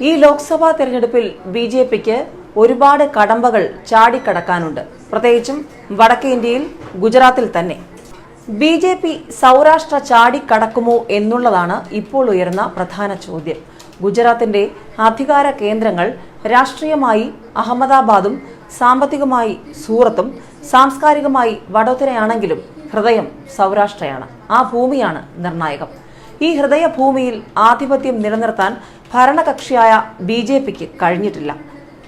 ഈ ലോക്സഭാ തെരഞ്ഞെടുപ്പിൽ ബിജെപിക്ക് ഒരുപാട് കടമ്പകൾ ചാടിക്കടക്കാനുണ്ട്. പ്രത്യേകിച്ചും വടക്കേ ഇന്ത്യയിൽ, ഗുജറാത്തിൽ തന്നെ. ബിജെപി സൗരാഷ്ട്ര ചാടിക്കടക്കുമോ എന്നുള്ളതാണ് ഇപ്പോൾ ഉയർന്ന പ്രധാന ചോദ്യം. ഗുജറാത്തിന്റെ അധികാര കേന്ദ്രങ്ങൾ രാഷ്ട്രീയമായി അഹമ്മദാബാദും സാമ്പത്തികമായി സൂറത്തും സാംസ്കാരികമായി വഡോദരയാണെങ്കിലും ഹൃദയം സൗരാഷ്ട്രയാണ്. ആ ഭൂമിയാണ് നിർണായകം. ഈ ഹൃദയഭൂമിയിൽ ആധിപത്യം നിലനിർത്താൻ ഭരണകക്ഷിയായ ബിജെപിക്ക് കഴിഞ്ഞിട്ടില്ല.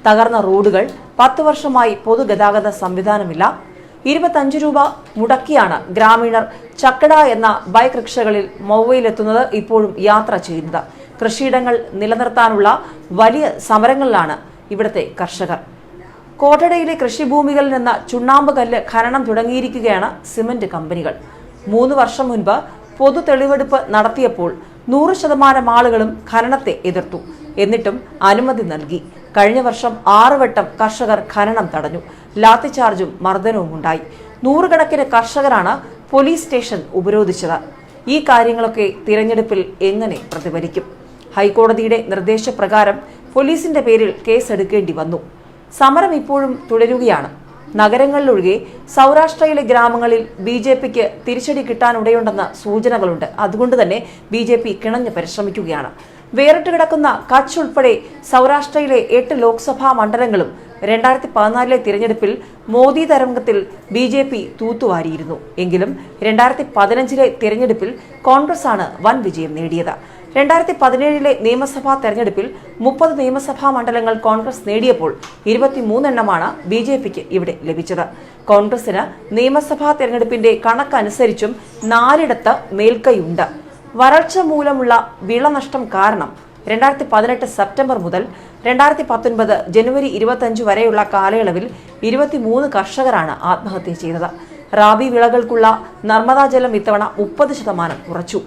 തകർന്ന റോഡുകൾ, 10 വർഷമായി പൊതുഗതാഗത സംവിധാനമില്ല. 25 രൂപ മുടക്കിയാണ് ഗ്രാമീണർ ചക്കട എന്ന ബൈക്ക് റിക്ഷകളിൽ മൗവയിലെത്തുന്നത്, ഇപ്പോഴും യാത്ര ചെയ്യുന്നത്. കൃഷിയിടങ്ങൾ നിലനിർത്താനുള്ള വലിയ സമരങ്ങളിലാണ് ഇവിടുത്തെ കർഷകർ. കോട്ടടയിലെ കൃഷിഭൂമികളിൽ നിന്ന് ചുണ്ണാമ്പ് കല്ല് ഖനനം തുടങ്ങിയിരിക്കുകയാണ് സിമന്റ് കമ്പനികൾ. 3 വർഷം മുൻപ് പൊതു തെളിവെടുപ്പ് നടത്തിയപ്പോൾ 100% ആളുകളും ഖനനത്തെ എതിർത്തു. എന്നിട്ടും അനുമതി നൽകി. കഴിഞ്ഞ വർഷം 6 വട്ടം കർഷകർ ഖനനം തടഞ്ഞു. ലാത്തിചാർജും മർദ്ദനവും ഉണ്ടായി. 100 കണക്കിന് കർഷകരാണ് പോലീസ് സ്റ്റേഷൻ ഉപരോധിച്ചത്. ഈ കാര്യങ്ങളൊക്കെ തിരഞ്ഞെടുപ്പിൽ എങ്ങനെ പ്രതിഫലിക്കും? ഹൈക്കോടതിയുടെ നിർദ്ദേശപ്രകാരം പോലീസിന്റെ പേരിൽ കേസെടുക്കേണ്ടി വന്നു. സമരം ഇപ്പോഴും തുടരുകയാണ്. നഗരങ്ങളിലൊഴികെ സൗരാഷ്ട്രയിലെ ഗ്രാമങ്ങളിൽ ബിജെപിക്ക് തിരിച്ചടി കിട്ടാനുടയുണ്ടെന്ന സൂചനകളുണ്ട്. അതുകൊണ്ട് തന്നെ ബിജെപി കിണഞ്ഞ് പരിശ്രമിക്കുകയാണ്. വേറിട്ട് കിടക്കുന്ന കച്ച് ഉൾപ്പെടെ സൗരാഷ്ട്രയിലെ 8 ലോക്സഭാ മണ്ഡലങ്ങളും 2014 തിരഞ്ഞെടുപ്പിൽ മോദി തരംഗത്തിൽ ബിജെപി തൂത്തുവാരിയിരുന്നു. എങ്കിലും 2015 തിരഞ്ഞെടുപ്പിൽ കോൺഗ്രസ് ആണ് വൻ വിജയം നേടിയത്. 2017 നിയമസഭാ തെരഞ്ഞെടുപ്പിൽ 30 നിയമസഭാ മണ്ഡലങ്ങൾ കോൺഗ്രസ് നേടിയപ്പോൾ 23 എണ്ണമാണ് ബിജെപിക്ക് ഇവിടെ ലഭിച്ചത്. കോൺഗ്രസിന് നിയമസഭാ തെരഞ്ഞെടുപ്പിന്റെ കണക്കനുസരിച്ചും 4 മേൽക്കൈയുണ്ട്. വരൾച്ച മൂലമുള്ള വിളനഷ്ടം കാരണം 2018 സെപ്റ്റംബർ മുതൽ 2019 ജനുവരി 25 വരെയുള്ള കാലയളവിൽ 23 കർഷകരാണ് ആത്മഹത്യ ചെയ്തത്. റാബി വിളകൾക്കുള്ള നർമ്മദാ ജലം ഇത്തവണ 30% കുറച്ചു.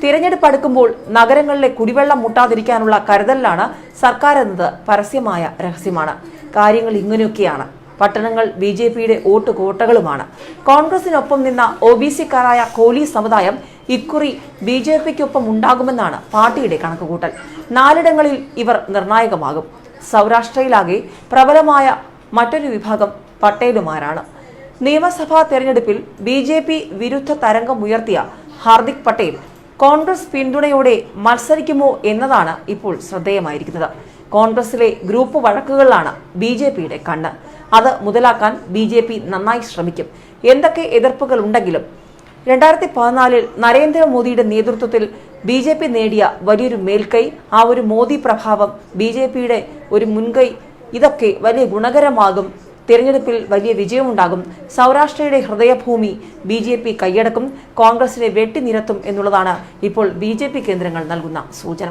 തിരഞ്ഞെടുപ്പ് അടുക്കുമ്പോൾ നഗരങ്ങളിലെ കുടിവെള്ളം മുട്ടാതിരിക്കാനുള്ള കരുതലിലാണ് സർക്കാർ എന്നത് പരസ്യമായ രഹസ്യമാണ്. കാര്യങ്ങൾ ഇങ്ങനെയൊക്കെയാണ്. പട്ടണങ്ങൾ ബിജെപിയുടെ വോട്ട് കോട്ടകളുമാണ്. കോൺഗ്രസിനൊപ്പം നിന്ന OBC-ക്കാരായ കോലി സമുദായം ഇക്കുറി ബിജെപിക്കൊപ്പം ഉണ്ടാകുമെന്നാണ് പാർട്ടിയുടെ കണക്കുകൂട്ടൽ. 4 ഇവർ നിർണായകമാകും. സൗരാഷ്ട്രയിലാകെ പ്രബലമായ മറ്റൊരു വിഭാഗം പട്ടേലുമാരാണ്. നിയമസഭാ തെരഞ്ഞെടുപ്പിൽ ബിജെപി വിരുദ്ധ തരംഗമുയർത്തിയ ഹാർദിക് പട്ടേൽ കോൺഗ്രസ് പിന്തുണയോടെ മത്സരിക്കുമോ എന്നതാണ് ഇപ്പോൾ ശ്രദ്ധേയമായിരിക്കുന്നത്. കോൺഗ്രസിലെ ഗ്രൂപ്പ് വഴക്കുകളിലാണ് ബിജെപിയുടെ കണ്ണ്. അത് മുതലാക്കാൻ ബിജെപി നന്നായി ശ്രമിക്കും. എന്തൊക്കെ എതിർപ്പുകൾ ഉണ്ടെങ്കിലും 2014 നരേന്ദ്രമോദിയുടെ നേതൃത്വത്തിൽ ബിജെപി നേടിയ വലിയൊരു മേൽക്കൈ, ആ ഒരു മോദി പ്രഭാവം, ബിജെപിയുടെ ഒരു മുൻകൈ, ഇതൊക്കെ വലിയ ഗുണകരമാകും. തിരഞ്ഞെടുപ്പിൽ വലിയ വിജയമുണ്ടാകും. സൗരാഷ്ട്രയുടെ ഹൃദയഭൂമി ബിജെപി കൈയടക്കും. കോൺഗ്രസിനെ വെട്ടിനിരത്തും എന്നുള്ളതാണ് ഇപ്പോൾ ബിജെപി കേന്ദ്രങ്ങൾ നൽകുന്ന സൂചന.